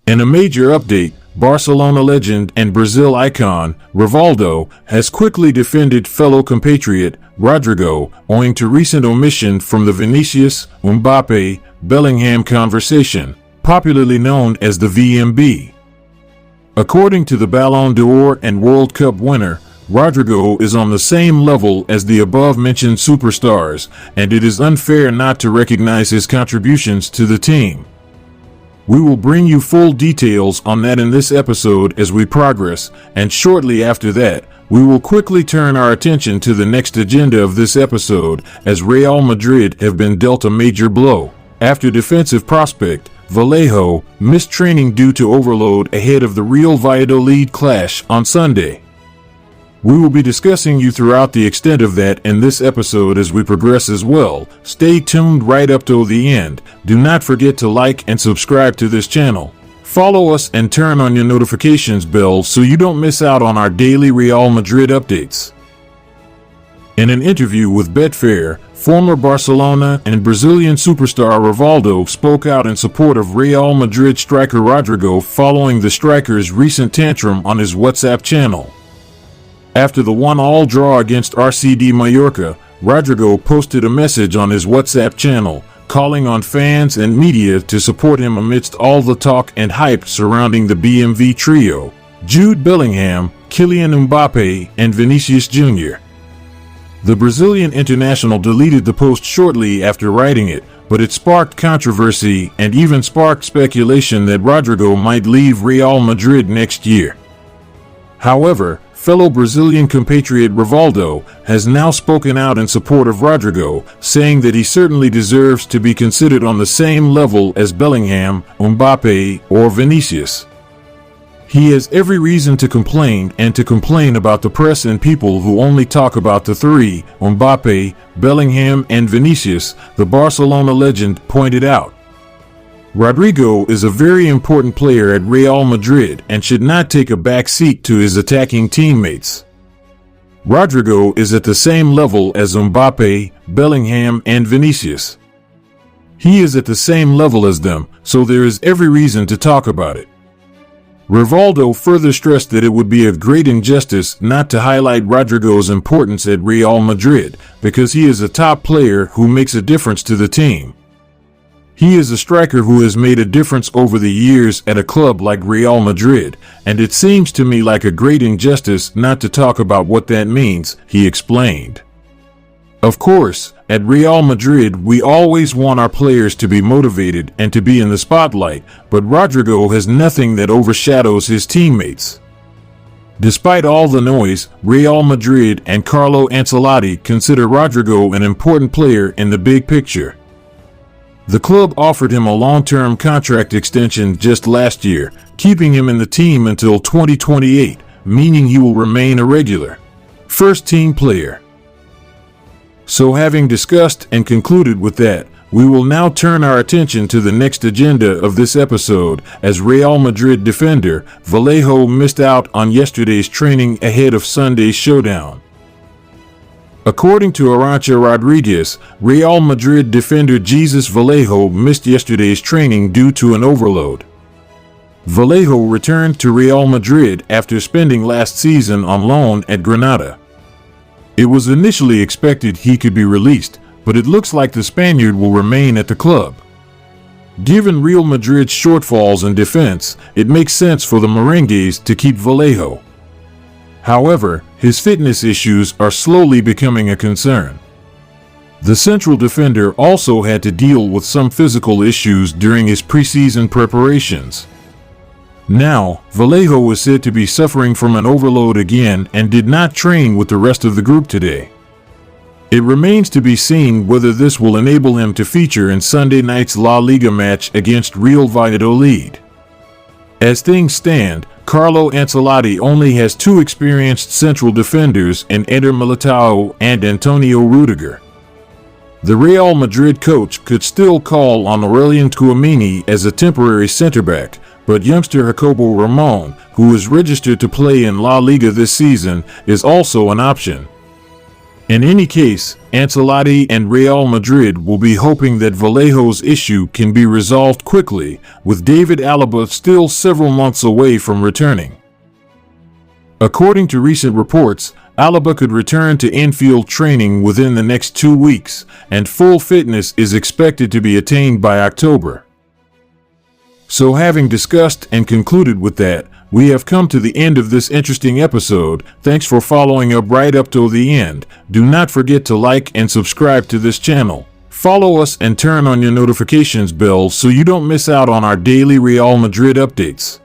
In a major update, Barcelona legend and Brazil icon, Rivaldo, has quickly defended fellow compatriot, Rodrygo, owing to recent omission from the Vinicius, Mbappe, Bellingham conversation, popularly known as the VMB. According to the Ballon d'Or and World Cup winner, Rodrygo is on the same level as the above-mentioned superstars, and it is unfair not to recognize his contributions to the team. We will bring you full details on that in this episode as we progress, and shortly after that, we will quickly turn our attention to the next agenda of this episode, as Real Madrid have been dealt a major blow. After defensive prospect, Vallejo missed training due to overload ahead of the Real Valladolid clash on Sunday. We will be discussing you throughout the extent of that in this episode as we progress as well. Stay tuned right up to the end. Do not forget to like and subscribe to this channel. Follow us and turn on your notifications bell so you don't miss out on our daily Real Madrid updates. In an interview with Betfair, former Barcelona and Brazilian superstar Rivaldo spoke out in support of Real Madrid striker Rodrygo following the striker's recent tantrum on his WhatsApp channel. After the 1-1 draw against RCD Mallorca, Rodrygo posted a message on his WhatsApp channel, calling on fans and media to support him amidst all the talk and hype surrounding the BMV trio, Jude Bellingham, Kylian Mbappe, and Vinicius Jr. The Brazilian international deleted the post shortly after writing it, but it sparked controversy and even sparked speculation that Rodrygo might leave Real Madrid next year. However, fellow Brazilian compatriot Rivaldo has now spoken out in support of Rodrygo, saying that he certainly deserves to be considered on the same level as Bellingham, Mbappe, or Vinicius. He has every reason to complain about the press and people who only talk about the three, Mbappe, Bellingham, and Vinicius, the Barcelona legend pointed out. Rodrygo is a very important player at Real Madrid and should not take a back seat to his attacking teammates. Rodrygo is at the same level as Mbappe, Bellingham, and Vinicius. He is at the same level as them, so there is every reason to talk about it. Rivaldo further stressed that it would be a great injustice not to highlight Rodrygo's importance at Real Madrid, because he is a top player who makes a difference to the team. He is a striker who has made a difference over the years at a club like Real Madrid, and it seems to me like a great injustice not to talk about what that means, he explained. Of course, at Real Madrid we always want our players to be motivated and to be in the spotlight, but Rodrygo has nothing that overshadows his teammates. Despite all the noise, Real Madrid and Carlo Ancelotti consider Rodrygo an important player in the big picture. The club offered him a long-term contract extension just last year, keeping him in the team until 2028, meaning he will remain a regular first-team player. So having discussed and concluded with that, we will now turn our attention to the next agenda of this episode, as Real Madrid defender Vallejo missed out on yesterday's training ahead of Sunday's showdown. According to Arancha Rodriguez, Real Madrid defender Jesus Vallejo missed yesterday's training due to an overload. Vallejo returned to Real Madrid after spending last season on loan at Granada. It was initially expected he could be released, but it looks like the Spaniard will remain at the club. Given Real Madrid's shortfalls in defense, it makes sense for the Merengues to keep Vallejo. However, his fitness issues are slowly becoming a concern. The central defender also had to deal with some physical issues during his preseason preparations. Now, Vallejo is said to be suffering from an overload again and did not train with the rest of the group today. It remains to be seen whether this will enable him to feature in Sunday night's La Liga match against Real Valladolid. As things stand, Carlo Ancelotti only has two experienced central defenders in Eder Militao and Antonio Rudiger. The Real Madrid coach could still call on Aurelien Tchouameni as a temporary center-back, but youngster Jacobo Ramon, who is registered to play in La Liga this season, is also an option. In any case, Ancelotti and Real Madrid will be hoping that Vallejo's issue can be resolved quickly, with David Alaba still several months away from returning. According to recent reports, Alaba could return to infield training within the next 2 weeks, and full fitness is expected to be attained by October. So having discussed and concluded with that, we have come to the end of this interesting episode. Thanks for following up right up till the end. Do not forget to like and subscribe to this channel. Follow us and turn on your notifications bell so you don't miss out on our daily Real Madrid updates.